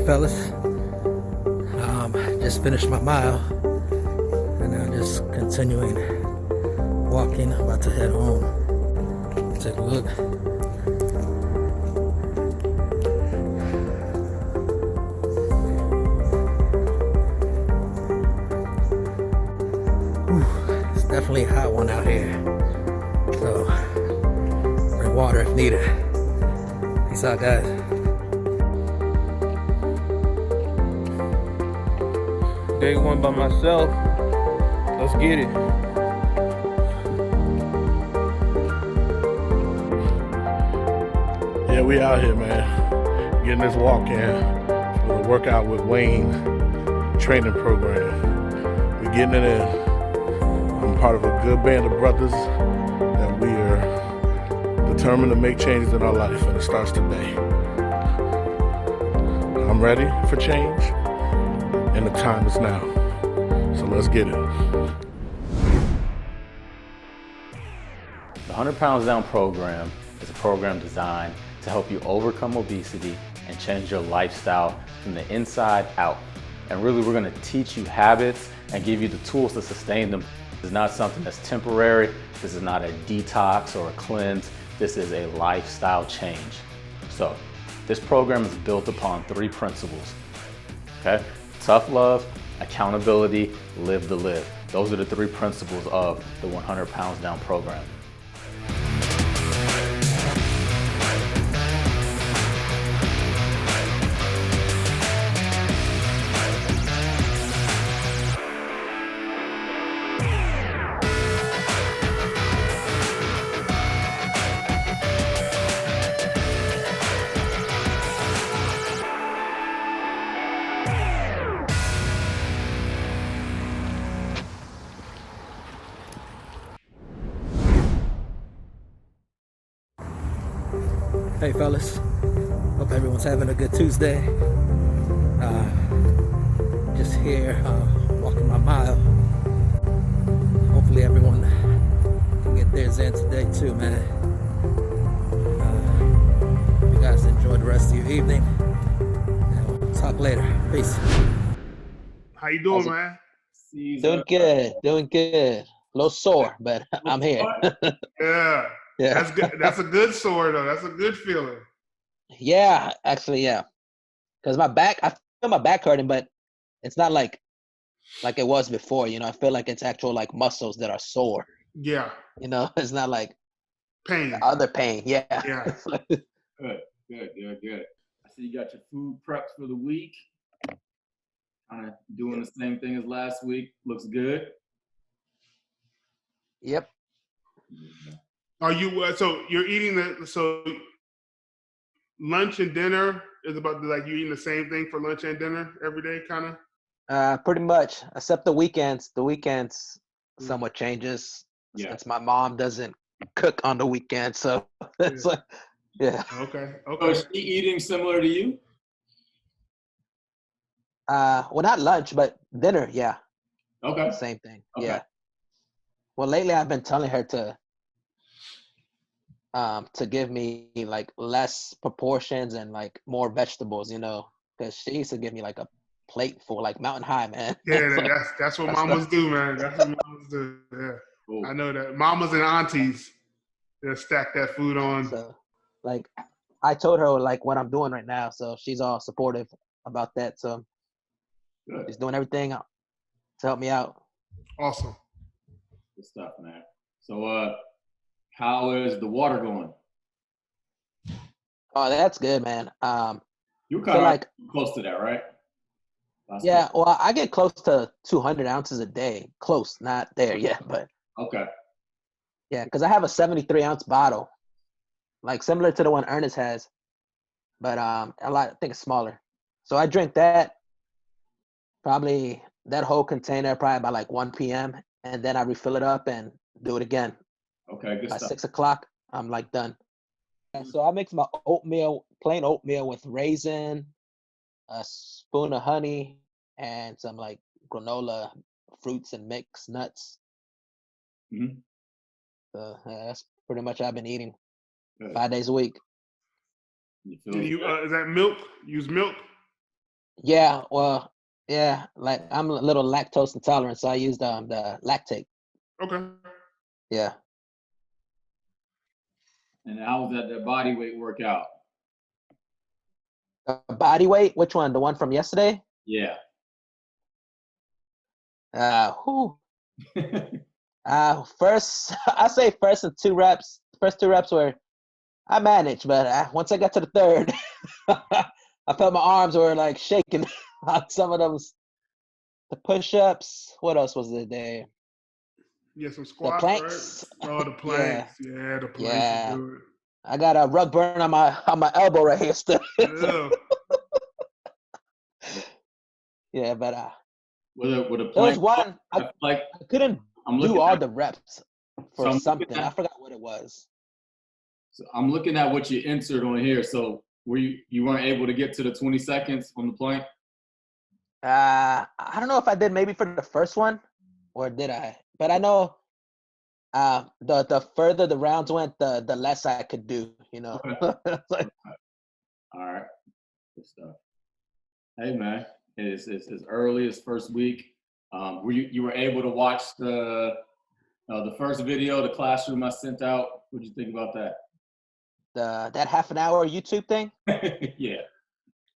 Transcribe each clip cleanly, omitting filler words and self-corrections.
fellas. Just finished my mile, and I'm just continuing walking. I'm about to head home. Take a look. Whew, it's definitely a hot one out here, so bring water if needed. Peace out, guys. Day one by myself. Let's get it. Yeah, we out here, man. Getting this walk in for the workout with Wayne training program. We're getting it in. I'm part of a good band of brothers that we are determined to make changes in our life, and it starts today. I'm ready for change, and the time is now. So let's get it. The 100 Pounds Down program is a program designed to help you overcome obesity and change your lifestyle from the inside out. And really, we're gonna teach you habits and give you the tools to sustain them. This is not something that's temporary. This is not a detox or a cleanse. This is a lifestyle change. So, this program is built upon 3 principles, okay? Tough love, accountability, live to live. Those are the 3 principles of the 100 Pounds Down program. Hey fellas, hope everyone's having a good Tuesday. Just here walking my mile. Hopefully everyone can get theirs in today too, man. You guys enjoy the rest of your evening, and we'll talk later. Peace. How you doing, man? Cesar. Doing good. A little sore, but I'm here. Yeah. Yeah. That's good. That's a good sore, though. That's a good feeling. Yeah, actually, yeah. Because I feel my back hurting, but it's not like it was before. I feel like it's actual like muscles that are sore. Yeah. It's not like Pain. the other pain. Yeah. Yeah. Good. I see you got your food prepped for the week. Kind of doing the same thing as last week. Looks good. Yep. Are you so you're eating lunch and dinner is about like you eating the same thing for lunch and dinner every day, kind of? Pretty much, except the weekends. The weekends somewhat changes since my mom doesn't cook on the weekend, so it's like, yeah. Okay. So is she eating similar to you? Well, not lunch, but dinner. Yeah. Okay. Same thing. Okay. Yeah. Well, lately I've been telling her to give me like less proportions and like more vegetables, because she used to give me like a plate full, like mountain high, man. Yeah, that's what mamas do, man. That's what mamas do. Yeah. Cool. I know that. Mamas and aunties, they'll stack that food on. So, like, I told her like what I'm doing right now, so she's all supportive about that. So Good. she's doing everything to help me out. Awesome. Good stuff, man. So, how is the water going? Oh, that's good, man. You're kind of like close to that, right? Yeah, well, I get close to 200 ounces a day. Close, not there yet, but okay. Yeah, because I have a 73-ounce bottle, like similar to the one Ernest has, but I think it's smaller. So I drink that, probably that whole container, probably by like 1 p.m., and then I refill it up and do it again. Okay, good by stuff. 6 o'clock, I'm like done. So I mix my plain oatmeal with raisin, a spoon of honey, and some like granola fruits and mixed nuts. Mm-hmm. So that's pretty much what I've been eating. Good. 5 days a week. Is that milk? Use milk? Yeah, well, yeah, like I'm a little lactose intolerant, so I used the lactate. Okay. Yeah. And how was that body weight workout? Body weight, which one? The one from yesterday? Yeah. Who? First, I say first and 2 reps. First 2 reps were I managed, but once I got to the third, I felt my arms were like shaking. Some of those, the push-ups. What else was there? Yeah, some The squats, right? planks. Oh, the Yeah, planks. Yeah, the planks are yeah. good. I got a rug burn on my elbow right here still. Yeah. Yeah, but With a there was plank, one I feel like I couldn't I'm do looking all at. the reps So for something. I forgot what it was. I'm looking at what you entered on here. So were you weren't able to get to the 20 seconds on the plank? I don't know if I did maybe for the first one, or did I? But I know the further the rounds went, the less I could do. You know. Okay. It's like, All right. Good stuff. Hey man, it's early. It's first week. Were you were able to watch the first video, the classroom I sent out? What did you think about that? that half an hour YouTube thing. Yeah.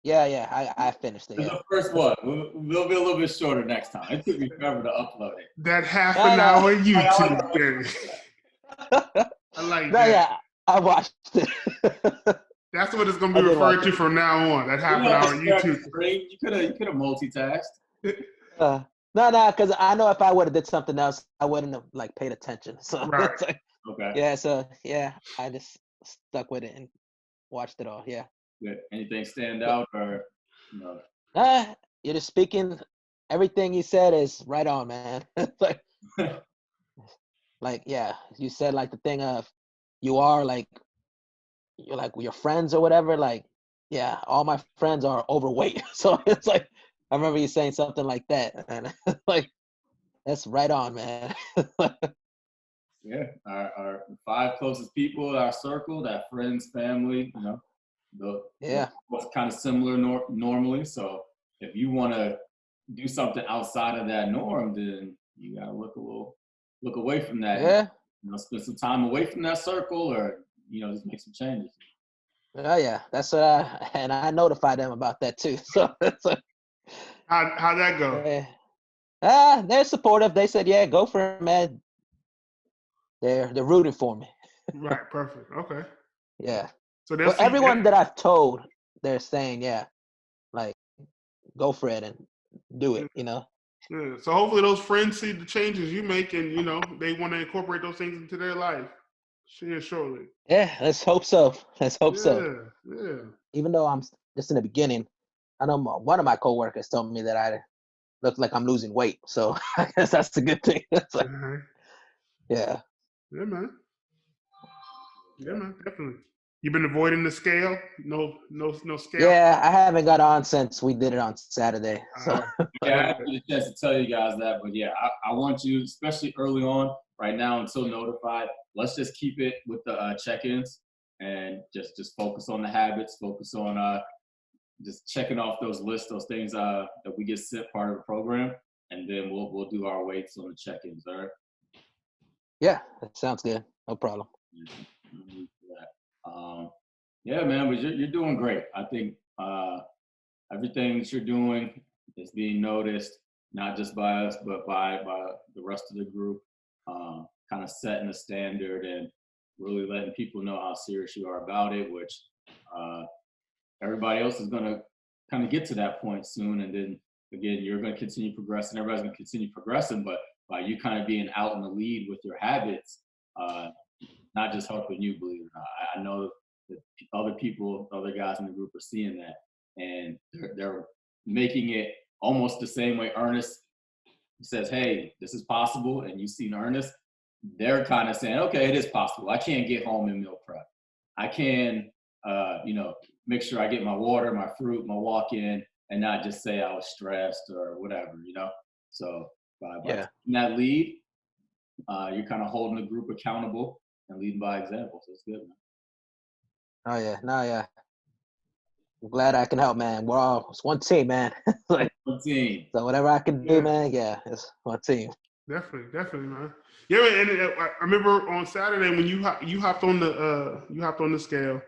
Yeah, I finished it. It's Yeah. the first one. We'll be a little bit shorter next time. It took me forever to upload it. That half No, an no. hour YouTube thing. I like No, that. yeah, I watched it. That's what it's gonna I be did watch referred to from now on. That half You an have to hour stare at the YouTube. screen. You could have multitasked. No, because I know if I would have did something else, I wouldn't have like paid attention. So Right. it's like, Okay. yeah, so yeah, I just stuck with it and watched it all. Yeah. Good. Anything stand out or no? You're just speaking. Everything you said is right on, man. It's like yeah, you said like the thing of you are like you're like your friends or whatever. Like yeah, all my friends are overweight, so it's like I remember you saying something like that, and like that's right on, man. Yeah, our 5 closest people, our circle, our friends, family, Yeah. what's kind of similar normally. So if you want to do something outside of that norm, then you gotta look away from that. Yeah. Spend some time away from that circle, or just make some changes. Oh yeah, that's what and I notified them about that too. So it's like, How'd that go? they're supportive. They said, "Yeah, go for it, man." They're rooting for me. Right, perfect. Okay. Yeah. So they'll Well, see everyone that I've told, they're saying, "Yeah, like go for it and do it." You know. yeah. So hopefully those friends see the changes you make and they want to incorporate those things into their life. Yeah, surely. Yeah. Let's hope so. Let's hope so. Yeah, yeah. Even though I'm just in the beginning, I know one of my coworkers told me that I look like I'm losing weight, so I guess that's a good thing. It's like, Uh-huh. yeah. Yeah, man. Yeah, man, definitely. You've been avoiding the scale? No scale? Yeah, I haven't got on since we did it on Saturday. So Yeah, I didn't get a chance to tell you guys that, but yeah, I want you, especially early on, right now until notified. Let's just keep it with the check-ins and just focus on the habits, focus on just checking off those lists, those things that we get sent part of the program, and then we'll do our weights on the check-ins. All right. yeah, that sounds good. No problem. Yeah, man, but you're doing great. I think everything that you're doing is being noticed, not just by us, but by the rest of the group. Kind of setting a standard and really letting people know how serious you are about it, which everybody else is going to kind of get to that point soon. And then again, you're going to continue progressing. Everybody's going to continue progressing, but by you kind of being out in the lead with your habits, not just helping you, believe it or not. I know that other people, other guys in the group are seeing that, and they're making it almost the same way Ernest says, hey, this is possible, and you've seen Ernest, they're kind of saying, okay, it is possible. I can't get home and meal prep. I can, make sure I get my water, my fruit, my walk in, and not just say I was stressed or whatever. So by taking that lead, you're kind of holding the group accountable and leading by example. So it's good, man. Oh yeah, no, yeah. I'm glad I can help, man. It's one team, man. Like, One team. so whatever I can Yeah. do, man, yeah, it's one team. Definitely, man. Yeah, man, and I remember on Saturday when you hopped on the scale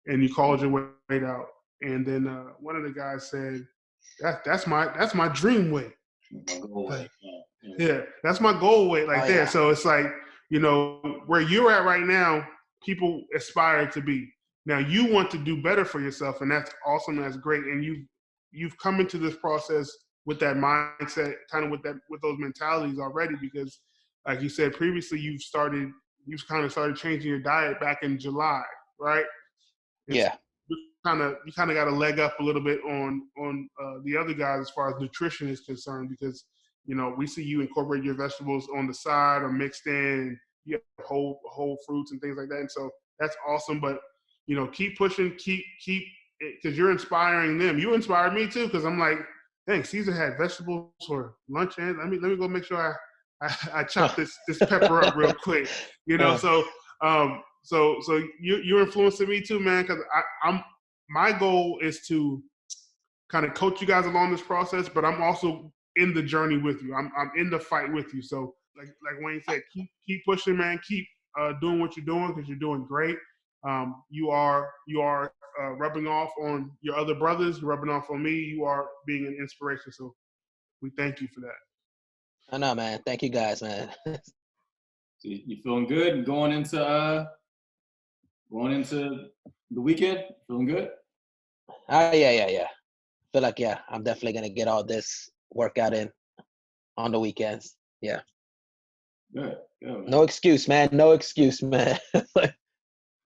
and you called your weight out, and then one of the guys said, "That's my dream weight." My goal weight. Yeah, that's my goal weight there. Yeah. So it's like, where you're at right now, people aspire to be. Now you want to do better for yourself, and that's awesome. That's great. And you've come into this process with that mindset, kind of with those mentalities already, because like you said previously, you've kind of started changing your diet back in July, right? Yeah. You kind of got a leg up a little bit on the other guys as far as nutrition is concerned, because we see you incorporate your vegetables on the side or mixed in. You have whole fruits and things like that, and so that's awesome. But keep pushing, keep because you're inspiring them. You inspired me too, because I'm like, dang, Cesar had vegetables for lunch, and let me go make sure I chop this pepper up real quick. So you're influencing me too, man, because my goal is to kind of coach you guys along this process, but I'm also in the journey with you. I'm in the fight with you. So like Wayne said, keep pushing, man. Keep doing what you're doing, because you're doing great. You are rubbing off on your other brothers. You're rubbing off on me. You are being an inspiration. So we thank you for that. I know, man. Thank you guys, man. So you feeling good going into the weekend? Feeling good? Yeah. Feel like, yeah, I'm definitely gonna get all this workout in on the weekends. Yeah. Good, man. No excuse, man. No excuse, man.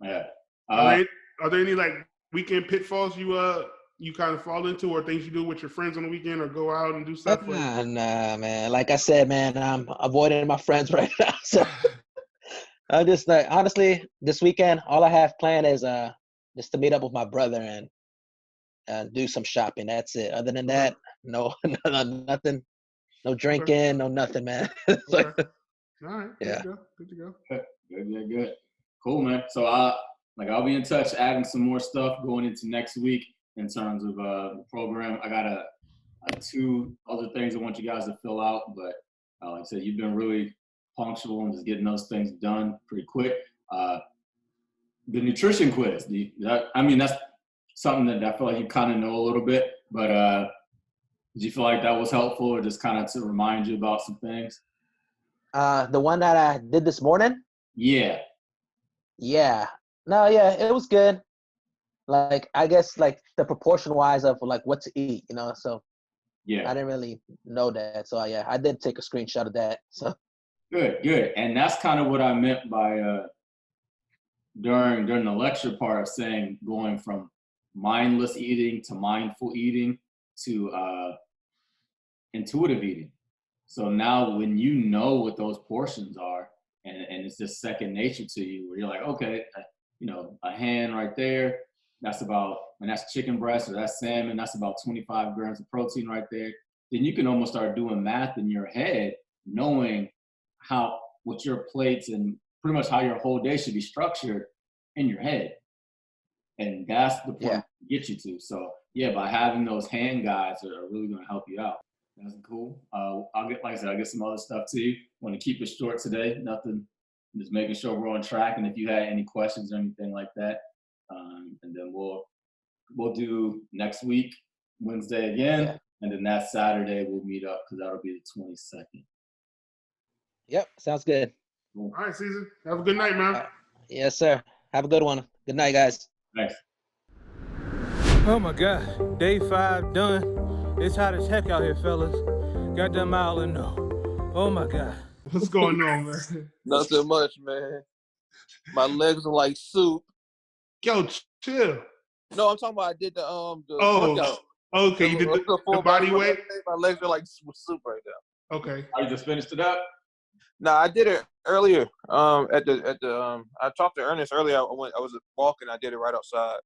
Yeah. Are there any like weekend pitfalls you kind of fall into, or things you do with your friends on the weekend, or go out and do stuff? Nah, man. Like I said, man, I'm avoiding my friends right now. So I just like, honestly, this weekend, all I have planned is just to meet up with my brother and do some shopping. That's it. Other than that, no, nothing. No drinking, no nothing, man. Okay. All right. Yeah. Good to go. Good. Cool, man. So I'll be in touch, adding some more stuff going into next week in terms of the program. I got two other things I want you guys to fill out, but like I said, you've been really punctual and just getting those things done pretty quick. The nutrition quiz. That's something that I feel like you kind of know a little bit, but did you feel like that was helpful, or just kind of to remind you about some things? The one that I did this morning? Yeah. Yeah. No, yeah, it was good. Like, I guess, like, the proportion-wise of, like, what to eat, so Yeah. I didn't really know that. So, yeah, I did take a screenshot of that. So Good. And that's kind of what I meant by during the lecture part of saying going from mindless eating to mindful eating to intuitive eating. So now when you know what those portions are, and it's just second nature to you, where you're like, okay, a hand right there, that's chicken breast, or that's salmon, that's about 25 grams of protein right there. Then you can almost start doing math in your head, knowing what your plates and pretty much how your whole day should be structured in your head. And that's the point to get you to. So yeah, by having those hand guides are really going to help you out. That's cool. I'll get some other stuff to you. Want to keep it short today. Nothing. Just making sure we're on track. And if you had any questions or anything like that, and then we'll do next week, Wednesday again, and then that Saturday we'll meet up, because that'll be the 22nd. Yep, sounds good. Cool. All right, Cesar. Have a good night, man. Yes, sir. Have a good one. Good night, guys. Thanks. Oh my God, day 5 done. It's hot as heck out here, fellas. Got that mile and no. Oh my God. What's going on, man? Nothing much, man. My legs are like soup. Yo, chill. No, I'm talking about I did the workout. Okay, you did the body weight? My legs are like soup right now. Okay. I just finished it up? No, I did it earlier. At the I talked to Ernest earlier. I was walking. I did it right outside.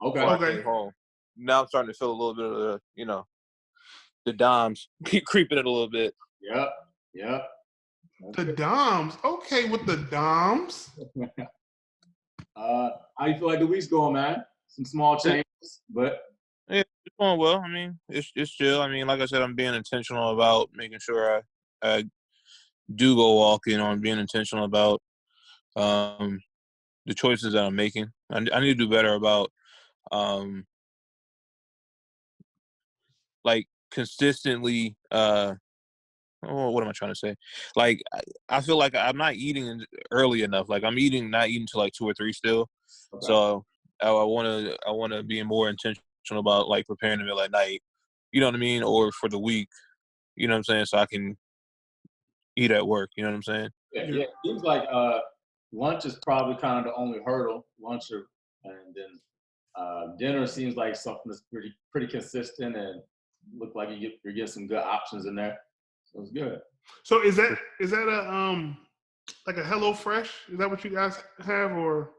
Okay. I came home. Now I'm starting to feel a little bit of the DOMs creeping it a little bit. Yep. The DOMs. Okay, with the DOMs. How you feel like the week's going, man? Some small changes, but Yeah, it's going well. I mean, it's chill. I mean, like I said, I'm being intentional about making sure I do go walking. I'm being intentional about um, the choices that I'm making. I need to do better about um, like consistently. What am I trying to say? Like I feel like I'm not eating early enough. Like I'm not eating till like 2 or 3 still. Okay. So I want to be more intentional about like preparing the meal at night. You know what I mean? Or for the week. You know what I'm saying? So I can eat at work. You know what I'm saying? Yeah. It seems like lunch is probably kind of the only hurdle. And then dinner seems like something that's pretty consistent and look like you're getting some good options in there. So it's good. So is that a like a Hello Fresh? Is that what you guys have, or?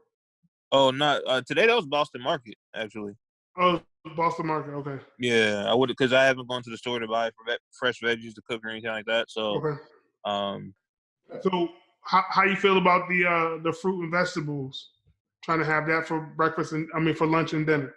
Oh, not today. That was Boston Market actually. Oh, Boston Market. Okay. Yeah, I would because I haven't gone to the store to buy fresh veggies to cook or anything like that. So, Okay. um, So how you feel about the fruit and vegetables? Trying to have that for breakfast and for lunch and dinner.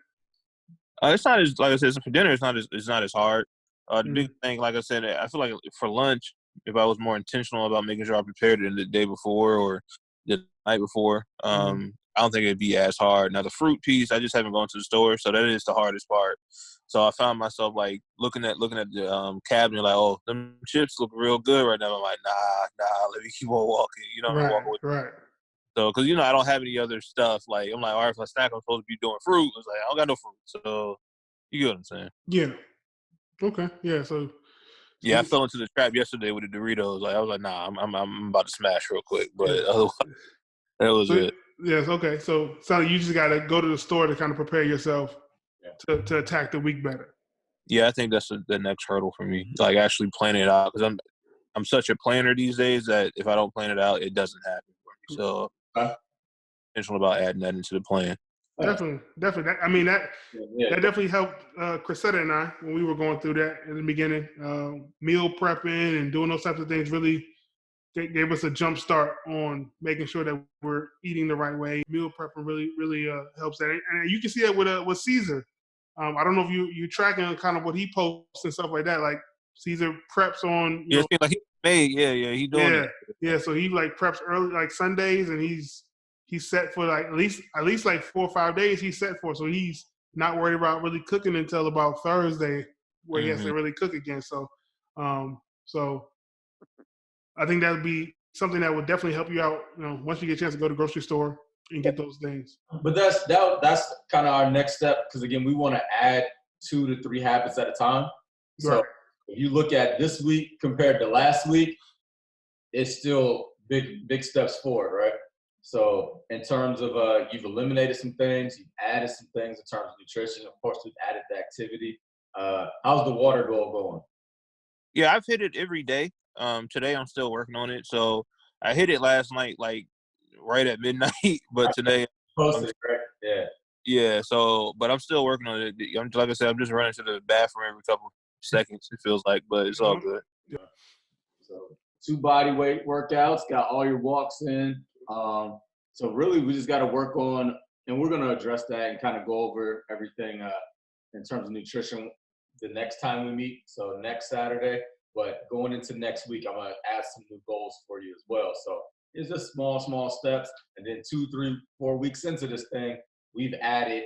it's not as like I said for dinner. It's not as hard. The big Mm. thing, like I said, I feel like for lunch, if I was more intentional about making sure I prepared it the day before or the night before, I don't think it'd be as hard. Now the fruit piece, I just haven't gone to the store, so that is the hardest part. So I found myself like looking at the cabinet, like, oh, them chips look real good right now. I'm like, nah, let me keep on walking. You know, Right. walk away. Right. So, because I don't have any other stuff. Like I'm like, all right, if I snack, I'm supposed to be doing fruit. It's like I don't got no fruit. So you get what I'm saying? Yeah. Okay. Yeah. Yeah, I fell into the trap yesterday with the Doritos. Like I was like, nah, I'm about to smash real quick. But Yeah. otherwise, that was So, it. yes. Okay. So you just got to go to the store to kind of prepare yourself to attack the week better. Yeah, I think that's the next hurdle for me. Like actually planning it out because I'm such a planner these days that if I don't plan it out, it doesn't happen for me. So intentional about adding that into the plan. Definitely. That definitely helped Cressetta and I when we were going through that in the beginning. Meal prepping and doing those types of things really gave us a jump start on making sure that we're eating the right way. Meal prepping really helps that, and you can see that with Cesar. I don't know if you tracking kind of what he posts and stuff like that. Like Cesar preps on Yeah, it seems like he made. Yeah, he doing it. Yeah. So he like preps early, like Sundays, and he's set for like at least like 4 or 5 days. He's set for, so he's not worried about really cooking until about Thursday, where he has to really cook again. So, so I think that would be something that would definitely help you out. Once you get a chance to go to the grocery store and get those things. But that's kind of our next step because again, we want to add 2 to 3 habits at a time. So Right. if you look at this week compared to last week, it's still big steps forward, right? So in terms of you've eliminated some things, you've added some things in terms of nutrition. Of course, we've added the activity. How's the water goal going? Yeah, I've hit it every day. Today I'm still working on it. So I hit it last night, like right at midnight. But today, Posted, right? Yeah. Yeah. So, but I'm still working on it. Like I said, I'm just running to the bathroom every couple seconds. It feels like, but it's all good. Yeah. So 2 body weight workouts, got all your walks in. So really, we just got to work on, and we're going to address that and kind of go over everything in terms of nutrition the next time we meet. So next Saturday, but going into next week, I'm going to add some new goals for you as well. So it's just small steps. And then 2, 3, 4 weeks into this thing, we've added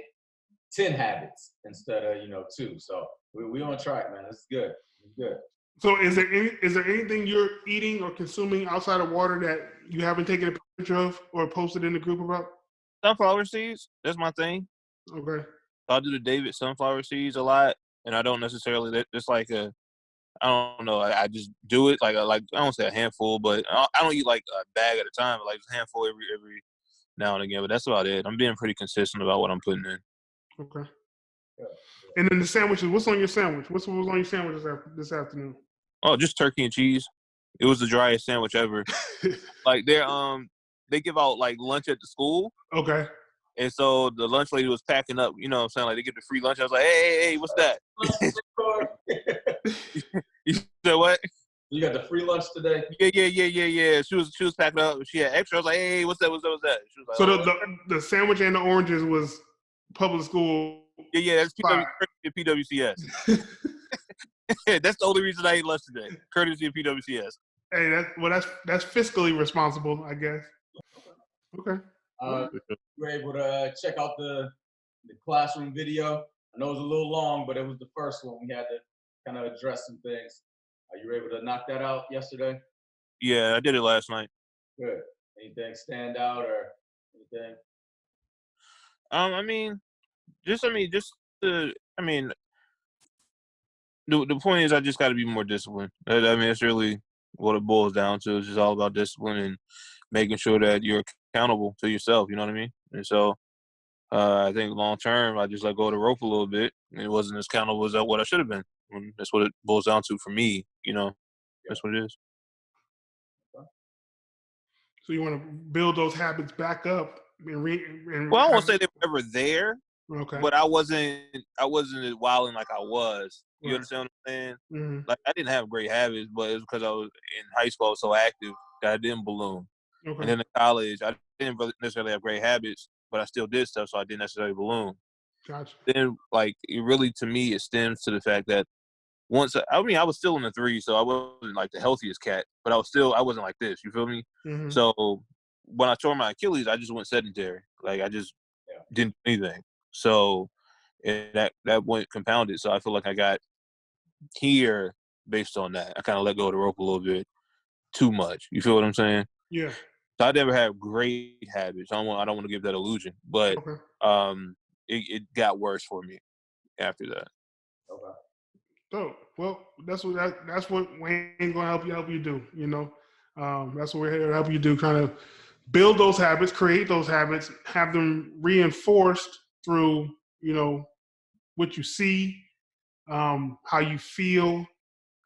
10 habits instead of, 2. So we're on track, man. It's good. It's good. So is there anything you're eating or consuming outside of water that you haven't taken a picture of or posted in the group about? Sunflower seeds. That's my thing. Okay. I'll do the David sunflower seeds a lot, and I don't necessarily. It's like I don't know. I just do it like I don't say a handful, but I don't eat like a bag at a time. But like a handful every now and again. But that's about it. I'm being pretty consistent about what I'm putting in. Okay. And then the sandwiches. What's on your sandwich? What was on your sandwich this afternoon? Oh, just turkey and cheese. It was the driest sandwich ever. Like they give out like lunch at the school. Okay. And so the lunch lady was packing up, you know what I'm saying? Like they get the free lunch. I was like, hey, what's that? You said what? You got the free lunch today? Yeah. She was packing up. She had extra. I was like, hey, what's that? She was like, so the sandwich and the oranges was public school Yeah, that's spot. PWCS. That's the only reason I ate lunch today. Courtesy of PWCS. Hey, that's fiscally responsible, I guess. Okay. You were able to check out the classroom video. I know it was a little long, but it was the first one. We had to kind of address some things. You were able to knock that out yesterday? Yeah, I did it last night. Good. Anything stand out or anything? The point is I just got to be more disciplined. I mean, that's really what it boils down to. It's just all about discipline and making sure that you're accountable to yourself. You know what I mean? And so I think long term, I just let go of the rope a little bit. And it wasn't as accountable as what I should have been. And that's what it boils down to for me. You know, that's what it is. So you want to build those habits back up Well, I won't say they were ever there, okay. but I wasn't wilding like I was. You Right. understand what I'm saying? Mm-hmm. Like I didn't have great habits, but it was because I was in high school. I was so active that I didn't balloon. Okay. And then in college, I didn't really necessarily have great habits, but I still did stuff, so I didn't necessarily balloon. Gotcha. Then, like, it really, to me, it stems to the fact that I was still in the 3, so I wasn't like the healthiest cat, but I wasn't like this. You feel me? Mm-hmm. So when I tore my Achilles, I just went sedentary. Like I just didn't do anything. So and that went compounded. So I feel like I got here based on that. I kind of let go of the rope a little bit too much. You feel what I'm saying? Yeah. So I never had great habits. I don't want to give that illusion, but it got worse for me after that. Okay. So well, that's what Wayne's gonna help you do. You know, that's what we're here to help you do. Kind of build those habits, create those habits, have them reinforced through what you see, how you feel.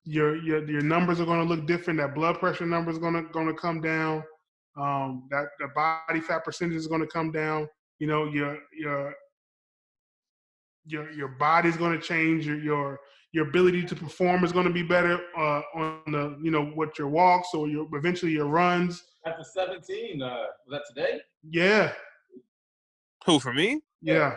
Your numbers are going to look different. That blood pressure number is going to come down. That the body fat percentage is going to come down. You know, your body's going to change. Your ability to perform is going to be better on the what your walks or eventually your runs. After 17, was that today? Yeah. Who, for me? Yeah.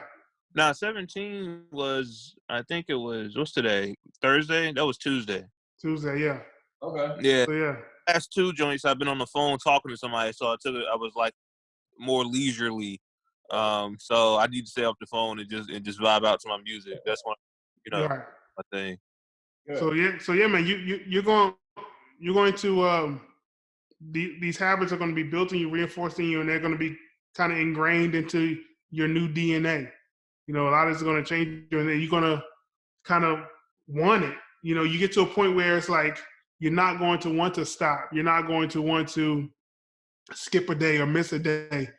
Now 17 was, I think it was, what's today? Thursday? That was Tuesday. Tuesday, yeah. Okay. Yeah. So, yeah. Last 2 joints, I've been on the phone talking to somebody, so I was like more leisurely. So I need to stay off the phone and just vibe out to my music. That's one, right. my thing. Good. So yeah, man, you're going to these habits are going to be built in you, reinforced in you, and they're going to be kind of ingrained into your new DNA. A lot of it's going to change you, and then you're going to kind of want it. You get to a point where it's like you're not going to want to stop. You're not going to want to skip a day or miss a day.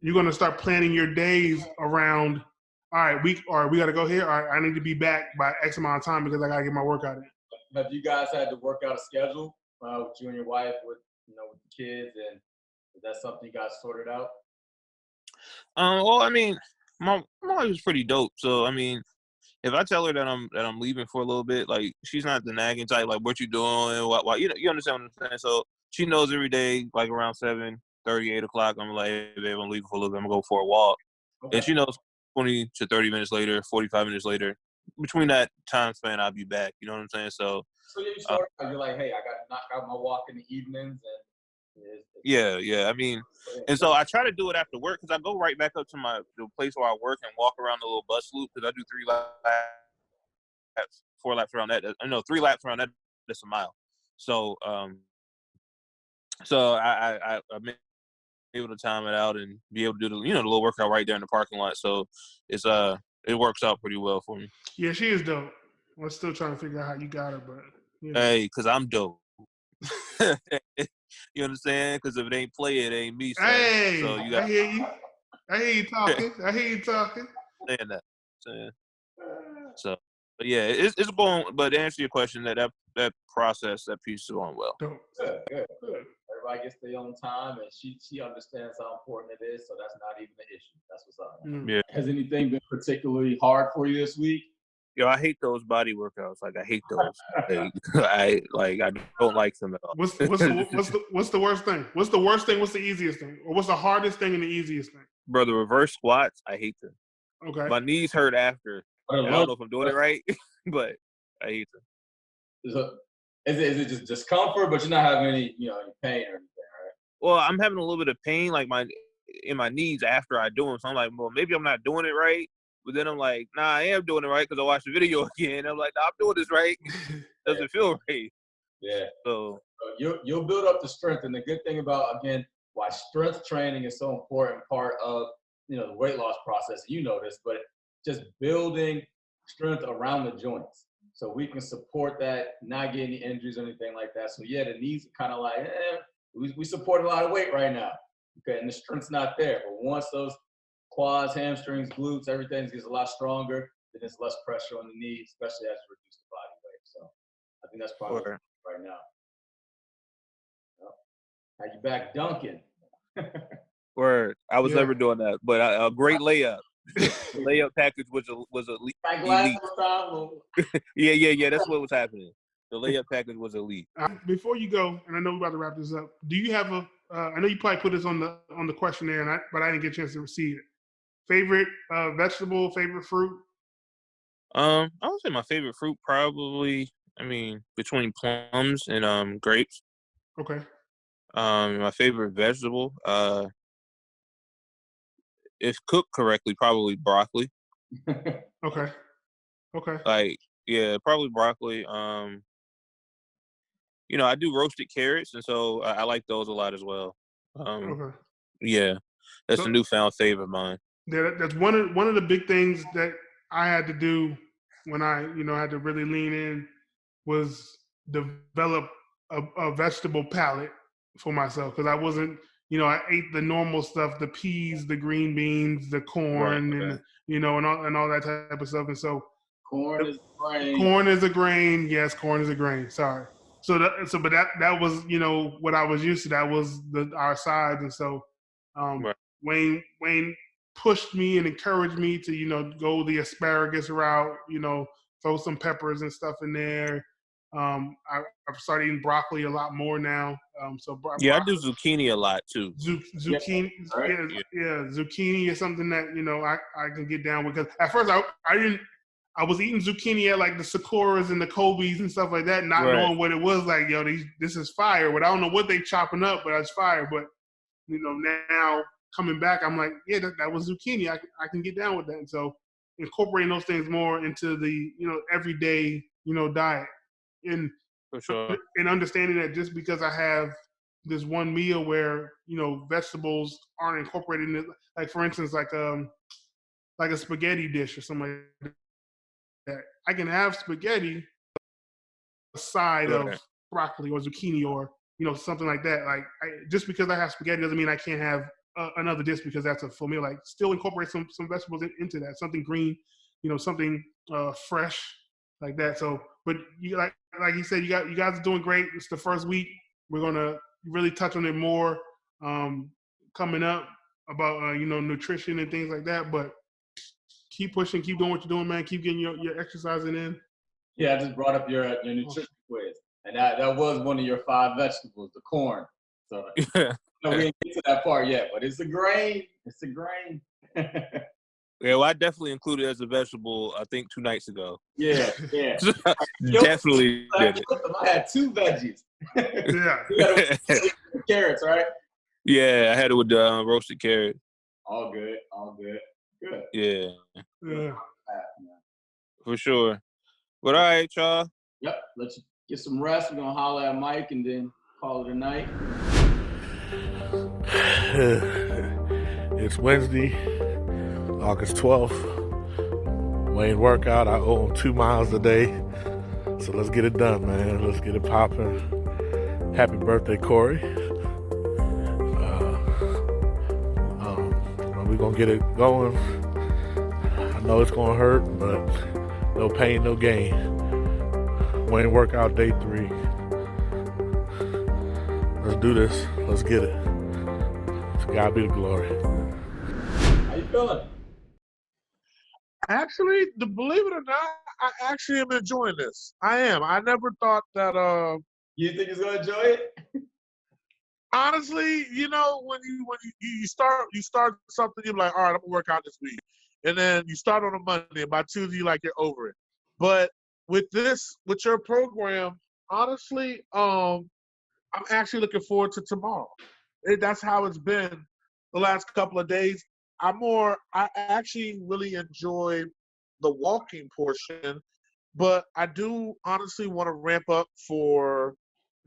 You're going to start planning your days around, all right, we got to go here. All right, I need to be back by X amount of time because I got to get my workout in. Have you guys had to work out a schedule with you and your wife, with the kids, and is that something you guys sorted out? Well, I mean, my wife was pretty dope. So I mean, if I tell her that I'm leaving for a little bit, like she's not the nagging type, like what you doing, why you understand what I'm saying. So she knows every day, like around 7:30, 8 o'clock, I'm like, hey, babe, I'm leaving for a little bit. I'm gonna go for a walk, and she knows 20 to 30 minutes later, 45 minutes later, between that time span, I'll be back. You know what I'm saying? So you start, you're like, hey, I got to knock out my walk in the evenings, and yeah. I mean, and so I try to do it after work because I go right back up to the place where I work and walk around the little bus loop because I do 3 laps, 4 laps around that. 3 laps around that. That's a mile. So I'm able to time it out and be able to do the little workout right there in the parking lot. So it works out pretty well for me. Yeah, she is dope. We're still trying to figure out how you got her, but hey, because I'm dope. You understand? Because if it ain't play, it ain't me. Son. Hey, so you got. I hear you. I hear you talking. Saying that. So, but yeah, it's going. But to answer your question, that process, that piece is going well. Good. Everybody gets their own time, and she understands how important it is. So that's not even an issue. That's what's up. Yeah. Has anything been particularly hard for you this week? Yo, I hate those body workouts. Like I hate those. I don't like them at all. What's the worst thing? What's the worst thing? What's the easiest thing? Or what's the hardest thing and the easiest thing? Brother, reverse squats. I hate them. Okay. My knees hurt after. Or And I don't know if I'm doing it right, but I hate to. So, is it just discomfort, but you're not having any, any pain or anything, right? Well, I'm having a little bit of pain, like in my knees after I do them. So I'm like, well, maybe I'm not doing it right. But then I'm like, nah, I am doing it right because I watched the video again. I'm like, nah, I'm doing this right. Doesn't feel right. Yeah. So You'll build up the strength, and the good thing about, again, why strength training is so important part of the weight loss process. You know this, but just building strength around the joints, so we can support that, not get any injuries or anything like that. So yeah, the knees are kind of like, we support a lot of weight right now, okay, and the strength's not there. But once those quads, hamstrings, glutes, everything gets a lot stronger, then there's less pressure on the knees, especially as you reduce the body weight. So I think that's probably right now. How you back dunking? word. I was never doing that, but a great layup. The layup package was elite. Yeah. That's what was happening. The layup package was elite. Before you go, and I know we're about to wrap this up, do you have I know you probably put this on the questionnaire, but I didn't get a chance to see it. Favorite vegetable, favorite fruit? I would say my favorite fruit probably, between plums and grapes. Okay. My favorite vegetable, if cooked correctly, probably broccoli. Okay. Like, yeah, probably broccoli. I do roasted carrots, and so I like those a lot as well. Okay. Yeah, that's a newfound favorite of mine. Yeah, that's one of the big things that I had to do when I had to really lean in, was develop a vegetable palate for myself, because I wasn't, I ate the normal stuff, the peas, the green beans, the corn, Right. and and all that type of stuff. And so corn is a grain. Corn is a grain. Yes, corn is a grain. Sorry. But that was what I was used to. That was our sides. And so Right. Wayne pushed me and encouraged me to go the asparagus route. Throw some peppers and stuff in there. I've started eating broccoli a lot more now. I do zucchini a lot too. Zucchini, zucchini is something that I can get down with. Because at first I was eating zucchini at like the Sakuras and the Kobe's and stuff like that, not knowing what it was. Like, this is fire. But I don't know what they chopping up, but it's fire. But now coming back, I'm like, yeah, that was zucchini. I can get down with that. And so incorporating those things more into the everyday diet, and for sure, and understanding that just because I have this one meal where vegetables aren't incorporated in it, like for instance, like a spaghetti dish or something like that, I can have spaghetti aside of broccoli or zucchini or something like that. Like just because I have spaghetti doesn't mean I can't have another dish because that's a full meal. Like still incorporate some vegetables into that, something green, something fresh like that. So, but you like you said, you guys are doing great. It's the first week. We're gonna really touch on it more coming up about nutrition and things like that. But keep pushing, keep doing what you're doing, man. Keep getting your exercising in. Yeah, I just brought up your nutrition quiz, and that was one of your 5 vegetables, the corn. So we didn't get to that part yet, but it's a grain. It's a grain. Yeah, well, I definitely included it as a vegetable, I think 2 nights ago. Yeah. Definitely did it. I had 2 veggies. Yeah. Carrots, right? Yeah, I had it with the roasted carrot. All good. Good. Yeah. For sure. But all right, y'all. Yep. Let's get some rest. We're going to holler at Mike and then call it a night. It's Wednesday, August 12th. Wayne workout. I owe him 2 miles a day. So let's get it done, man. Let's get it popping. Happy birthday, Corey. We're going to get it going. I know it's going to hurt, but no pain, no gain. Wayne workout day 3. Let's do this. Let's get it. To God be the glory. How you feeling? Actually, believe it or not, I actually am enjoying this. I am. I never thought that. You think he's gonna enjoy it? Honestly, when you start something, you're like, all right, I'm gonna work out this week, and then you start on a Monday, and by Tuesday, you're over it. But with your program, honestly, I'm actually looking forward to tomorrow. That's how it's been the last couple of days. I actually really enjoy the walking portion, but I do honestly want to ramp up for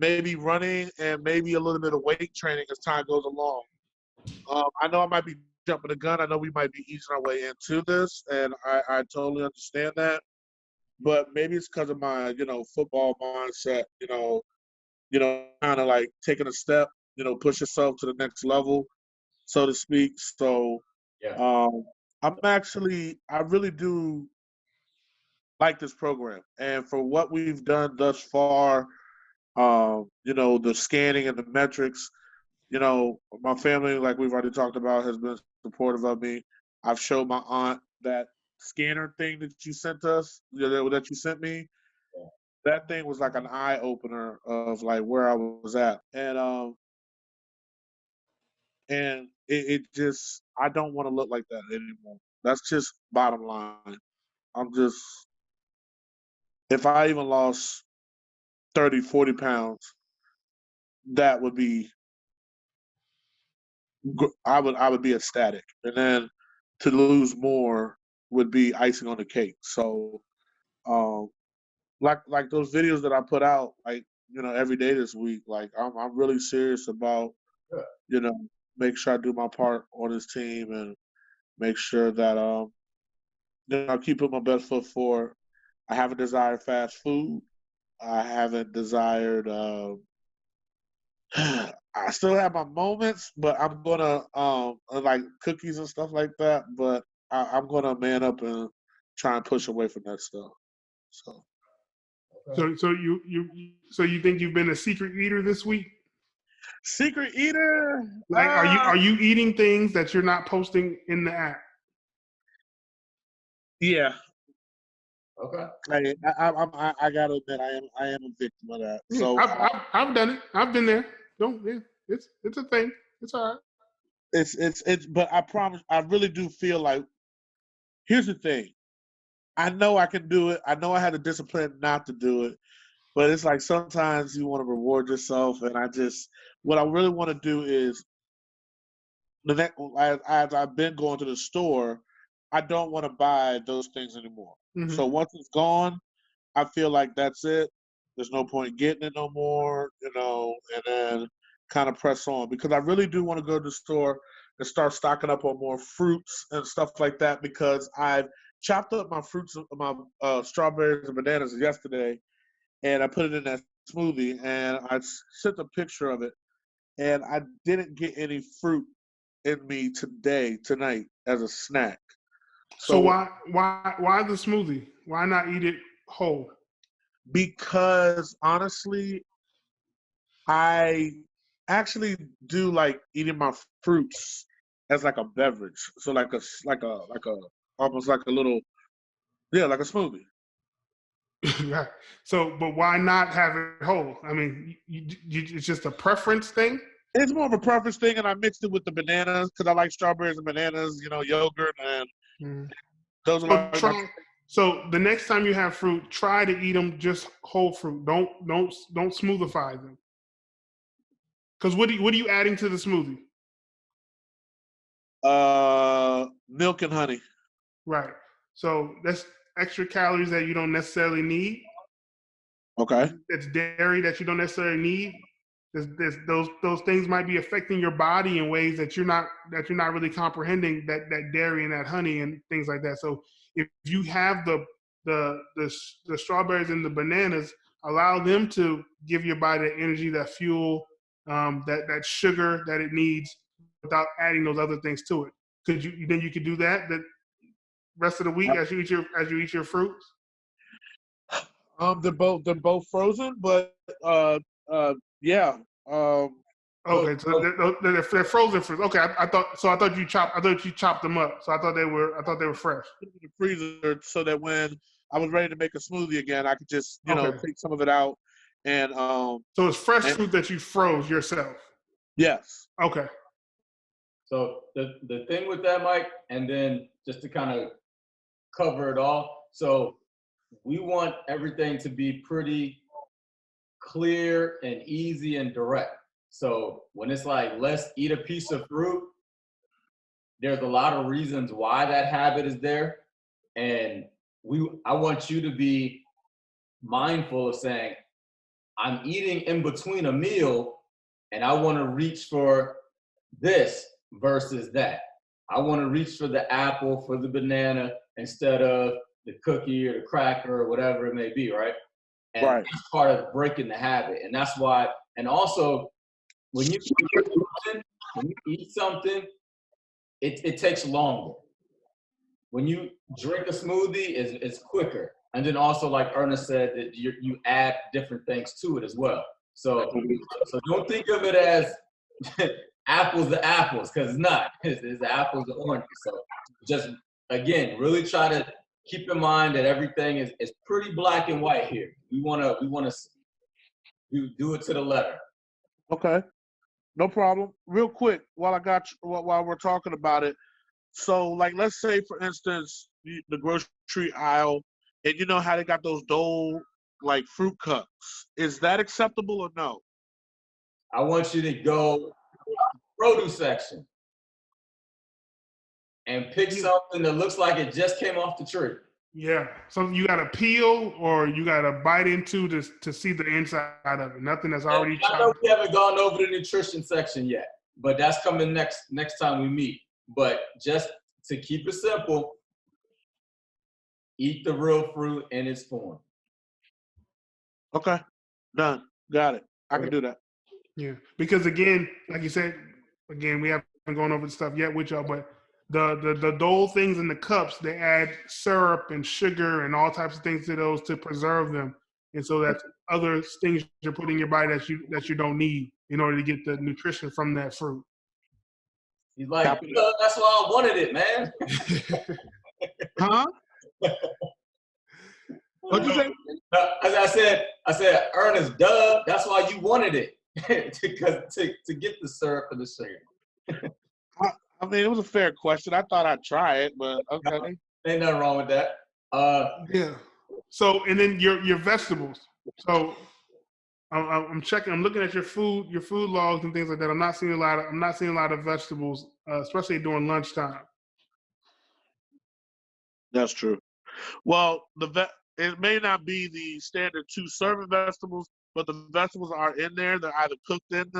maybe running and maybe a little bit of weight training as time goes along. I know I might be jumping the gun. I know we might be easing our way into this, and I totally understand that. But maybe it's because of my, football mindset, kind of like taking a step, push yourself to the next level, so to speak. So Yeah. I really do like this program. And for what we've done thus far, the scanning and the metrics, my family, like we've already talked about, has been supportive of me. I've showed my aunt that scanner thing that you sent us, that you sent me. That thing was like an eye opener of like where I was at, and it just I don't want to look like that anymore. That's just bottom line. I'm just if I even lost 30, 40 pounds, that would be I would be ecstatic, and then to lose more would be icing on the cake. So, um, like those videos that I put out, like every day this week, like I'm really serious about you know make sure I do my part on this team and make sure that I keep putting my best foot forward. I haven't desired fast food. I haven't desired. I still have my moments, but I'm gonna like cookies and stuff like that. But I'm gonna man up and try and push away from that stuff. So So you think you've been a secret eater this week? secret eater. Like, are you eating things that you're not posting in the app? Yeah, Okay. I gotta admit I am a victim of that. Yeah, So I've done it. I've been there. Don't. Yeah, it's a thing. It's all right. it's but I promise I really do feel like here's the thing. I know I can do it. I know I had the discipline not to do it, but it's like sometimes you want to reward yourself, and what I really want to do is the next as I've been going to the store, I don't want to buy those things anymore. Mm-hmm. So once it's gone, I feel like that's it. There's no point getting it no more, and then kind of press on because I really do want to go to the store and start stocking up on more fruits and stuff like that because I've chopped up my fruits, my strawberries and bananas yesterday, and I put it in that smoothie, and I sent a picture of it, and I didn't get any fruit in me tonight as a snack. So So why the smoothie? Why not eat it whole? because honestly, I actually do like eating my fruits as like a beverage. So like a almost like a little like a smoothie. Right. So, but why not have it whole? I mean, it's just a preference thing. It's more of a preference thing, and I mixed it with the bananas because I like strawberries and bananas, yogurt, and those are So like my. So the next time you have fruit, try to eat them just whole fruit. Don't smoothify them. Because what are you adding to the smoothie? Milk and honey. Right. So that's extra calories that you don't necessarily need. Okay. It's dairy that you don't necessarily need. Those things might be affecting your body in ways that you're not really comprehending. That dairy and that honey and things like that. So if you have the strawberries and the bananas, allow them to give your body the energy, that fuel, that sugar that it needs, without adding those other things to it. You could do that the rest of the week as you eat your fruits? They're both frozen, but yeah. Okay, so they're frozen fruits. Okay, I thought you chopped them up. So I thought they were fresh. In the freezer so that when I was ready to make a smoothie again, I could just Okay. take some of it out and So it's fresh fruit that you froze yourself. yes. Okay. So the thing with that, Mike, and then just to kind of cover it all. So we want everything to be pretty clear and easy and direct. So when it's like, let's eat a piece of fruit, there's a lot of reasons why that habit is there. And I want you to be mindful of saying, I'm eating in between a meal and I want to reach for this versus that. I want to reach for the apple, for the banana, instead of the cookie or the cracker or whatever it may be, right? And Right. that's part of breaking the habit. And that's why, and also when you eat something, it takes longer. When you drink a smoothie, it's quicker. And then also, like Ernest said, that you add different things to it as well. So don't think of it as apples to apples, because it's not. It's apples to oranges. So just, again, really try to keep in mind that everything is pretty black and white here. We wanna do it to the letter. Okay. No problem. Real quick, while we're talking about it. So, like, let's say, for instance, the grocery aisle, and you know how they got those Dole, like, fruit cups. Is that acceptable or no? I want you to go produce section and pick something that looks like it just came off the tree. Yeah, something you got to peel or you got to bite into to see the inside of it. Nothing that's already I know chopped. we haven't gone over the nutrition section yet, but that's coming next time we meet. But just to keep it simple, eat the real fruit in its form. Okay. Done. Got it. I can do that. Yeah, because again, like you said, again, we haven't gone over the stuff yet with y'all, but the Dole things in the cups, they add syrup and sugar and all types of things to those to preserve them, and so that's other things you're putting in your body that you don't need in order to get the nutrition from that fruit. He's like, that's why I wanted it, man. Huh? What'd you say? As I said, Ernest, duh, that's why you wanted it. to get the syrup and the sugar. I mean, it was a fair question. I thought I'd try it, but okay. Ain't nothing wrong with that. Yeah. So, and then your vegetables. So, I'm checking. I'm looking at your food logs and things like that. I'm not seeing a lot of vegetables, especially during lunchtime. That's true. Well, it may not be the standard 2 serving vegetables, but the vegetables are in there. They're either cooked in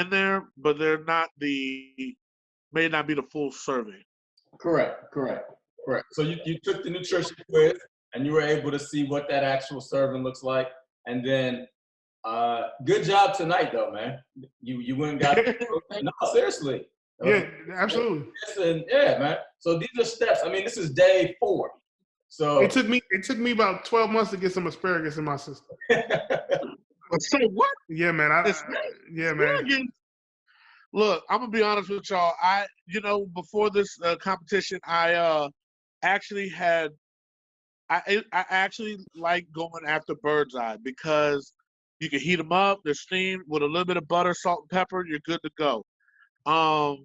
there, but they're not may not be the full serving. Correct. So you took the nutrition quiz and you were able to see what that actual serving looks like. And then good job tonight though, man. You went and got no, seriously. Yeah, absolutely. And yeah, man. So these are steps. I mean, this is day 4. So it took me about 12 months to get some asparagus in my system. So what? Yeah, man. Man. Look, I'm gonna be honest with y'all. Before this competition, I actually like going after bird's eye because you can heat them up. They're steamed with a little bit of butter, salt, and pepper. You're good to go. Or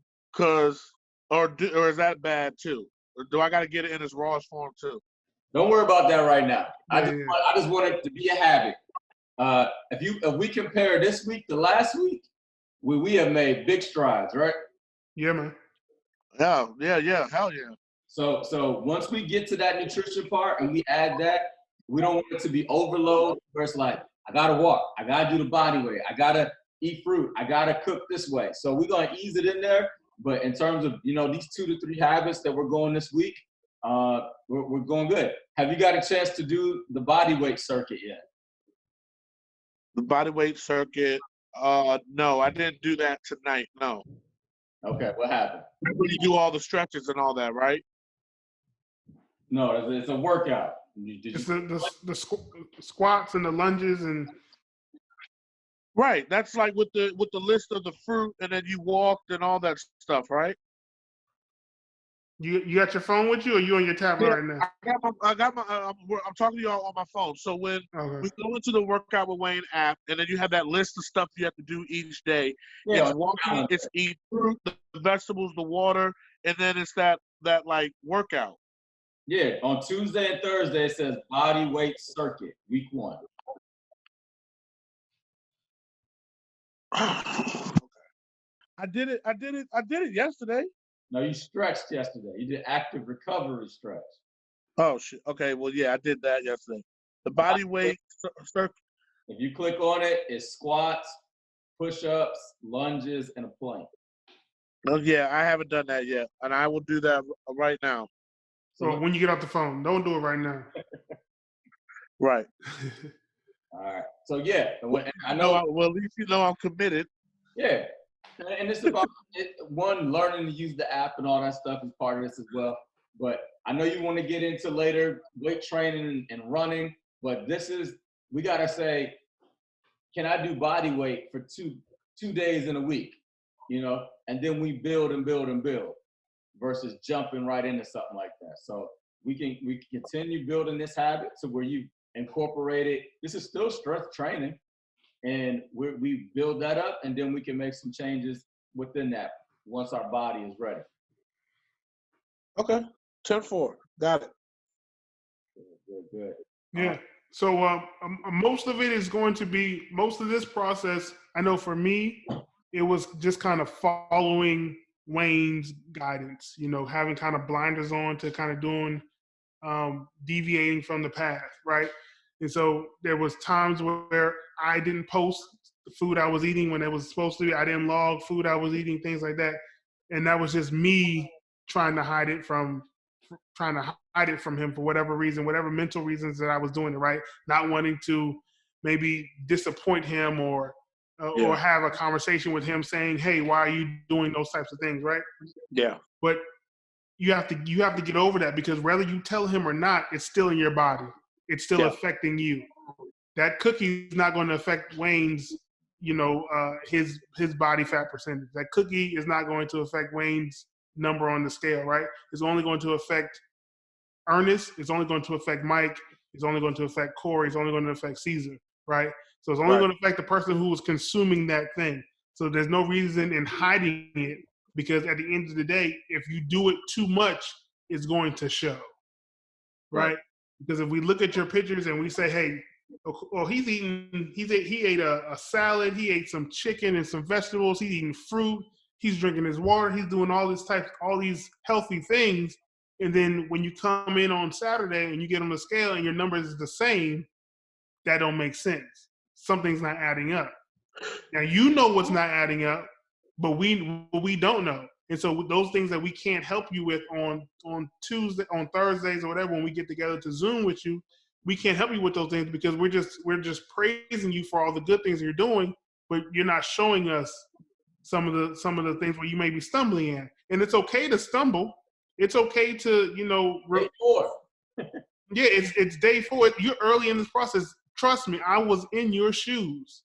is that bad too? Or do I got to get it in its rawest form too? Don't worry about that right now. Yeah, I just want it to be a habit. If we compare this week to last week, we have made big strides, right? Yeah, man. Yeah, hell yeah. So once we get to that nutrition part and we add that, we don't want it to be overload where it's like, I gotta walk, I gotta do the body weight, I gotta eat fruit, I gotta cook this way. So we're gonna ease it in there. But in terms of these 2 to 3 habits that we're going this week, we're going good. Have you got a chance to do the body weight circuit yet? The body weight circuit. No, I didn't do that tonight. No. Okay, what happened? You do all the stretches and all that, right? No, it's a workout. It's the squats and the lunges and. Right, that's like with the list of the fruit, and then you walked and all that stuff, right? You got your phone with you, or you on your tablet Yeah, right now? I'm talking to y'all on my phone. So when Okay. we go into the Workout with Wayne app, and then you have that list of stuff you have to do each day. Yeah, It's on your walking, calendar. it's eat fruit, the vegetables, the water, and then it's that like workout. Yeah, on Tuesday and Thursday it says body weight circuit, week 1. I did it yesterday. No, you stretched yesterday. You did active recovery stretch. Oh shit. Okay, well yeah, I did that yesterday. The body weight circuit. If you click on it, it's squats, push-ups, lunges, and a plank. Oh yeah, I haven't done that yet, and I will do that right now. So Well, when you get off the phone, don't do it right now. Right. all right. So yeah, and I No, know. well, at least you know I'm committed. Yeah, and it's about one, learning to use the app and all that stuff is part of this as well. But I know you want to get into later weight training and running, but we gotta say, can I do body weight for two days in a week? And then we build and build and build versus jumping right into something like that. So we can continue building this habit to where you incorporate it. This is still strength training, and we build that up, and then we can make some changes within that once our body is ready. Okay. 10-4. Got it. Good. Yeah. So most of it is going to be, most of this process, I know for me, it was just kind of following Wayne's guidance, having kind of blinders on to kind of doing, deviating from the path, right? And so there was times where I didn't post the food I was eating when it was supposed to be. I didn't log food I was eating, things like that. And that was just me trying to hide it from him for whatever reason, whatever mental reasons that I was doing it, right? Not wanting to maybe disappoint him or have a conversation with him saying, "Hey, why are you doing those types of things?" Right? Yeah. But you have to get over that, because whether you tell him or not, it's still in your body. It's still affecting you. That cookie is not going to affect Wayne's, his body fat percentage. That cookie is not going to affect Wayne's number on the scale, right? It's only going to affect Ernest. It's only going to affect Mike. It's only going to affect Corey. It's only going to affect Cesar, right? So it's only going to affect the person who is consuming that thing. So there's no reason in hiding it, because at the end of the day, if you do it too much, it's going to show, right? Because if we look at your pictures and we say, "Hey, well, he ate a salad, he ate some chicken and some vegetables, he's eating fruit, he's drinking his water, he's doing all these healthy things," and then when you come in on Saturday and you get on the scale and your numbers is the same, that don't make sense. Something's not adding up. Now you know what's not adding up, but we don't know. And so those things that we can't help you with on Tuesday, on Thursdays or whatever, when we get together to Zoom with you, we can't help you with those things, because we're just praising you for all the good things you're doing, but you're not showing us some of the things where you may be stumbling in. And it's okay to stumble. It's okay to, Day 4. yeah, it's day 4. You're early in this process. Trust me, I was in your shoes.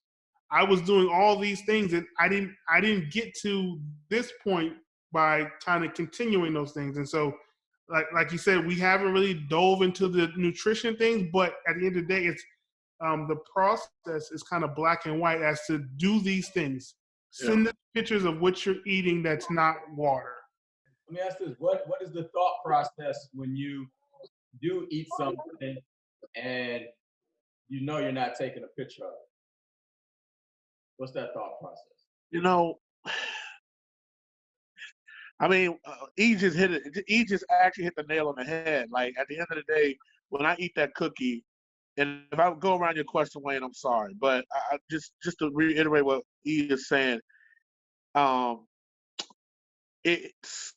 I was doing all these things, and I didn't get to this point by kind of continuing those things. And so, like you said, we haven't really dove into the nutrition things, but at the end of the day, it's the process is kind of black and white as to do these things. Send us pictures of what you're eating that's not water. Let me ask this: what is the thought process when you do eat something and you're not taking a picture of it? What's that thought process? I mean, he just hit it. He just actually hit the nail on the head. Like at the end of the day, when I eat that cookie, and if I go around your question, Wayne, I'm sorry, but I just to reiterate what he is saying, it's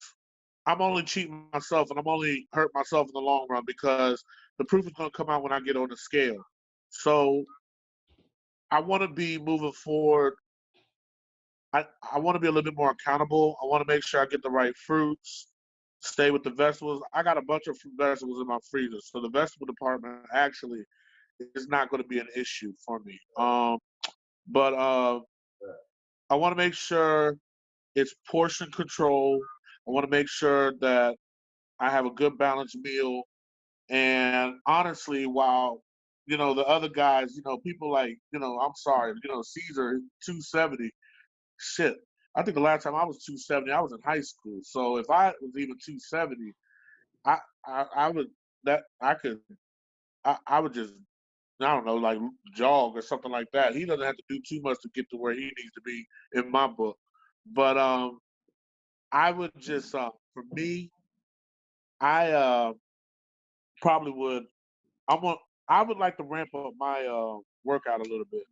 I'm only cheating myself, and I'm only hurt myself in the long run, because the proof is going to come out when I get on the scale. So I want to be moving forward. I want to be a little bit more accountable. I want to make sure I get the right fruits, stay with the vegetables. I got a bunch of vegetables in my freezer, so the vegetable department actually is not going to be an issue for me. But I want to make sure it's portion control. I want to make sure that I have a good balanced meal. And honestly, while the other guys, people like, I'm sorry, Cesar 270. Shit, I think the last time I was 270, I was in high school. So if I was even 270, I would I would just, I don't know, like jog or something like that. He doesn't have to do too much to get to where he needs to be in my book. But I would just for me, I probably would. I want. I would like to ramp up my workout a little bit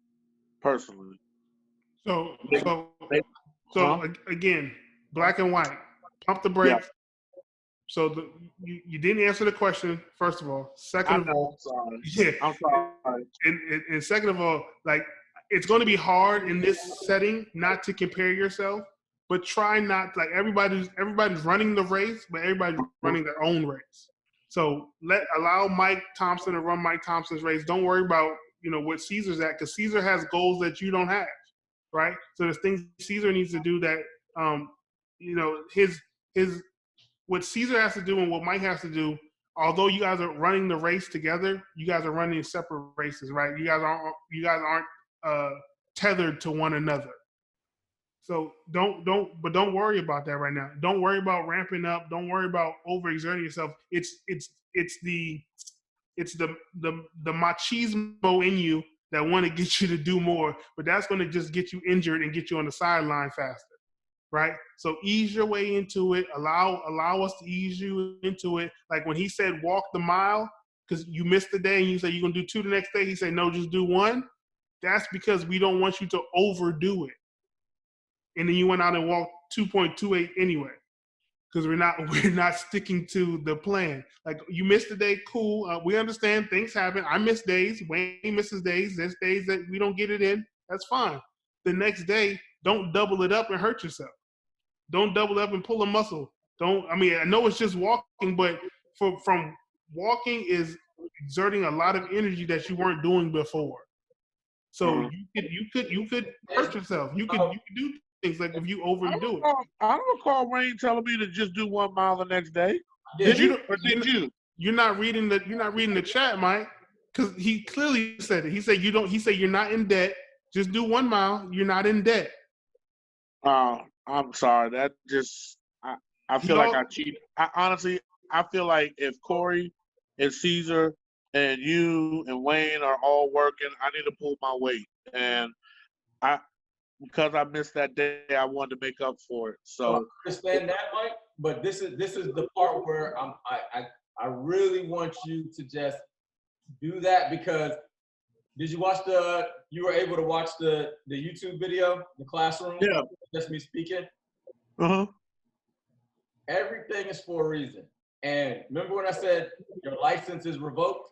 personally. So, Maybe, so, maybe, huh? again, black and white. Pump the Yeah, brakes. So you didn't answer the question. First of all, I second of know. all, I'm sorry. yeah, I'm sorry. and second of all, like it's going to be hard in this setting not to compare yourself, but try not like everybody's running the race, but everybody's running their own race. So allow Mike Thompson to run Mike Thompson's race. Don't worry about what Cesar's at, because Cesar has goals that you don't have, right? So there's things Cesar needs to do that his what Cesar has to do and what Mike has to do. Although you guys are running the race together, you guys are running separate races, right? You guys aren't tethered to one another. So don't worry about that right now. Don't worry about ramping up. Don't worry about overexerting yourself. It's the machismo in you that want to get you to do more, but that's going to just get you injured and get you on the sideline faster, right? So ease your way into it. Allow us to ease you into it. Like when he said walk the mile, because you missed the day and you say you're going to do 2 the next day, he said no, just do 1. That's because we don't want you to overdo it. And then you went out and walked 2.28 anyway, because we're not sticking to the plan. Like you missed a day, cool. We understand things happen. I miss days. Wayne misses days. There's days that we don't get it in. That's fine. The next day, don't double it up and hurt yourself. Don't double up and pull a muscle. I know it's just walking, but from walking is exerting a lot of energy that you weren't doing before. So you could hurt yourself. You could do things like if you overdo it. I don't recall Wayne telling me to just do 1 mile the next day. Did you? You're not reading the chat, Mike, because he clearly said it. He said He said you're not in debt. Just do 1 mile. You're not in debt. I'm sorry. That just I feel like I cheated. Honestly, I feel like if Corey and Cesar and you and Wayne are all working, I need to pull my weight. And because I missed that day, I wanted to make up for it. So I understand that, Mike. But this is the part where I really want you to just do that, because you were able to watch the YouTube video, the classroom? Yeah. Just me speaking? Uh-huh. Everything is for a reason. And remember when I said your license is revoked?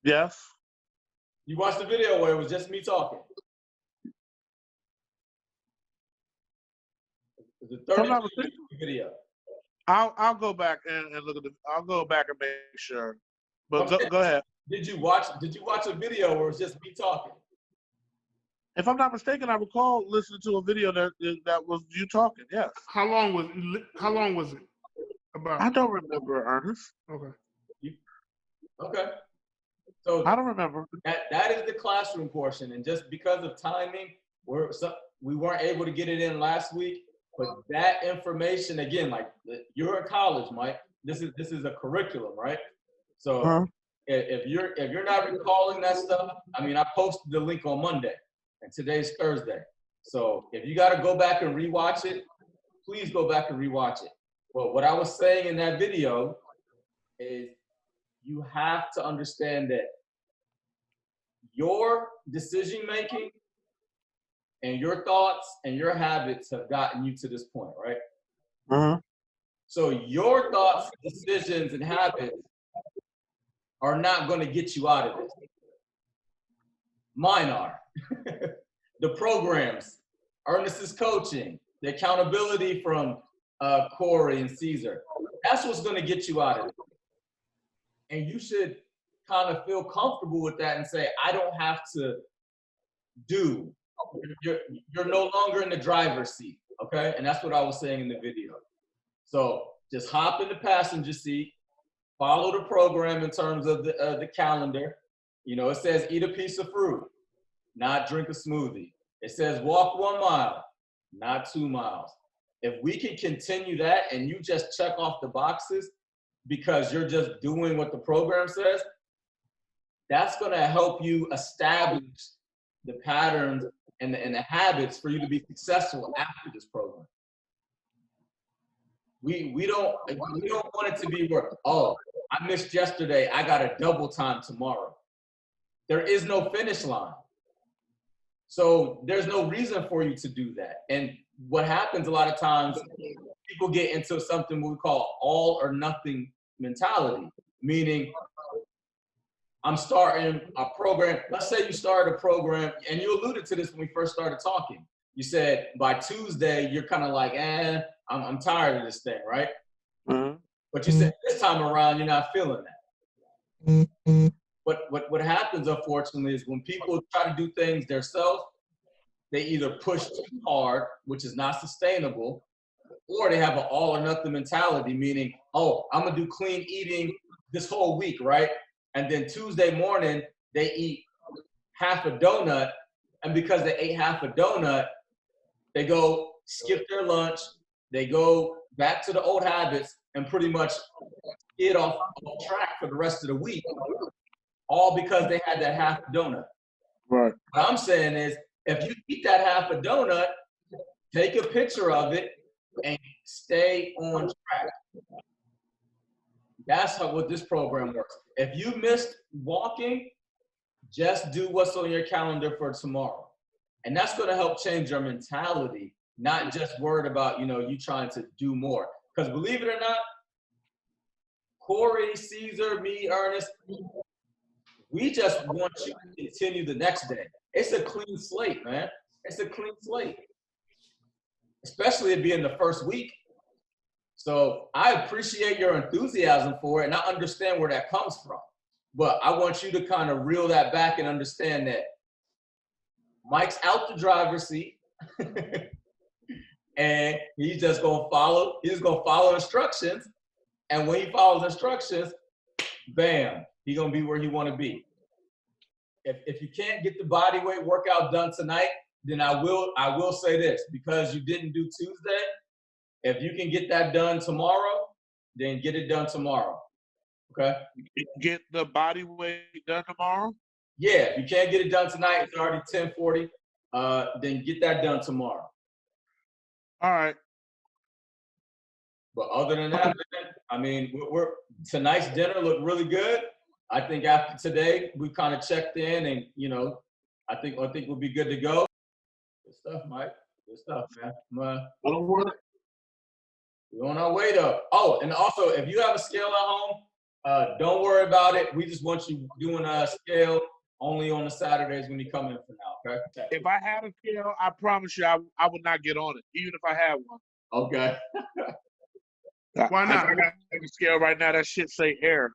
Yes. You watched the video where it was just me talking. It was a 30-minute video. I'll go back and look at I'll go back and make sure. But go ahead. Did you watch a video where it was just me talking? If I'm not mistaken, I recall listening to a video that was you talking. Yes. How long was it? About? I don't remember, Ernest. Okay. Okay. So I don't remember. That is the classroom portion, and just because of timing, we weren't able to get it in last week. But that information, again, like you're in college, Mike. This is a curriculum, right? So if you're not recalling that stuff, I posted the link on Monday, and today's Thursday. So if you got to go back and rewatch it, please go back and rewatch it. But what I was saying in that video is you have to understand that your decision making and your thoughts and your habits have gotten you to this point, right? Uh-huh. So your thoughts, decisions, and habits are not going to get you out of this. Mine are. The programs, Ernest's coaching, the accountability from Corey and Cesar, that's what's going to get you out of it. And you should kind of feel comfortable with that and say, I don't have to do. You're no longer in the driver's seat. okay? And that's what I was saying in the video. So just hop in the passenger seat, follow the program in terms of the calendar. You know, it says eat a piece of fruit, not drink a smoothie. It says walk 1 mile, not 2 miles. If we can continue that and you just check off the boxes because you're just doing what the program says, that's gonna help you establish the patterns and the habits for you to be successful after this program. We don't want it to be where, oh, I missed yesterday, I got a double time tomorrow. There is no finish line. So there's no reason for you to do that. And what happens a lot of times, people get into something we call all or nothing mentality, meaning I'm starting a program. Let's say you started a program, and you alluded to this when we first started talking. You said by Tuesday, you're kind of like, I'm tired of this thing, right? Mm-hmm. But you said this time around, you're not feeling that. Mm-hmm. But what happens, unfortunately, is when people try to do things themselves, they either push too hard, which is not sustainable, or they have an all or nothing mentality, meaning, oh, I'm gonna do clean eating this whole week, right? And then Tuesday morning, they eat half a donut, and because they ate half a donut, they go skip their lunch, they go back to the old habits, and pretty much get off track for the rest of the week, all because they had that half a donut. Right. What I'm saying is, if you eat that half a donut, take a picture of it and stay on track. That's what this program works. If you missed walking, just do what's on your calendar for tomorrow. And that's going to help change your mentality, not just worried about, you trying to do more. Because believe it or not, Corey, Cesar, me, Ernest, we just want you to continue the next day. It's a clean slate, man. It's a clean slate. Especially it being the first week. So I appreciate your enthusiasm for it, and I understand where that comes from. But I want you to kind of reel that back and understand that Mike's out the driver's seat, and he's just gonna follow instructions. And when he follows instructions, bam, he's gonna be where he wanna be. If you can't get the body weight workout done tonight, then I will say this, because you didn't do Tuesday, if you can get that done tomorrow, then get it done tomorrow. Okay? Get the body weight done tomorrow? Yeah, if you can't get it done tonight, it's already 10:40, then get that done tomorrow. All right. But other than that, man, I mean, tonight's dinner looked really good. I think after today, we kind of checked in, and I think we'll be good to go. Good stuff, Mike. Good stuff, man. We're on our way though. Oh, and also, if you have a scale at home, don't worry about it. We just want you doing a scale only on the Saturdays when you come in for now, okay? If I had a scale, I promise you I would not get on it, even if I had one. Okay. Why not? I got a scale right now, that shit say air.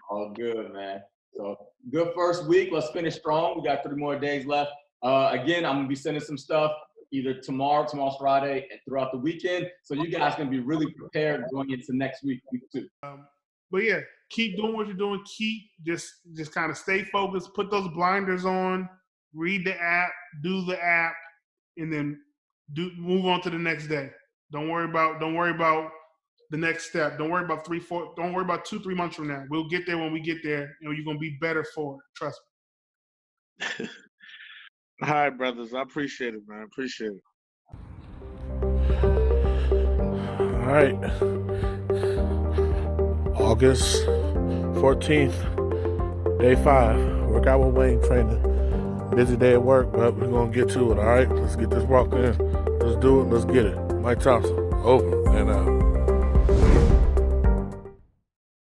All good, man. So good first week. Let's finish strong. We got 3 more days left. Again, I'm gonna be sending some stuff either tomorrow's Friday, and throughout the weekend. So you guys can be really prepared going into next week too. But yeah, keep doing what you're doing. Keep just kind of stay focused. Put those blinders on. Read the app. Do the app, and then move on to the next day. Don't worry about the next step. Don't worry about 2-3 months from now. We'll get there when we get there. You're gonna be better for it. Trust me. All right, brothers. I appreciate it, man. I appreciate it. All right. August 14th, day 5. Workout with Wayne training. Busy day at work, but we're going to get to it, all right? Let's get this walk in. Let's do it. Let's get it. Mike Thompson, over and out.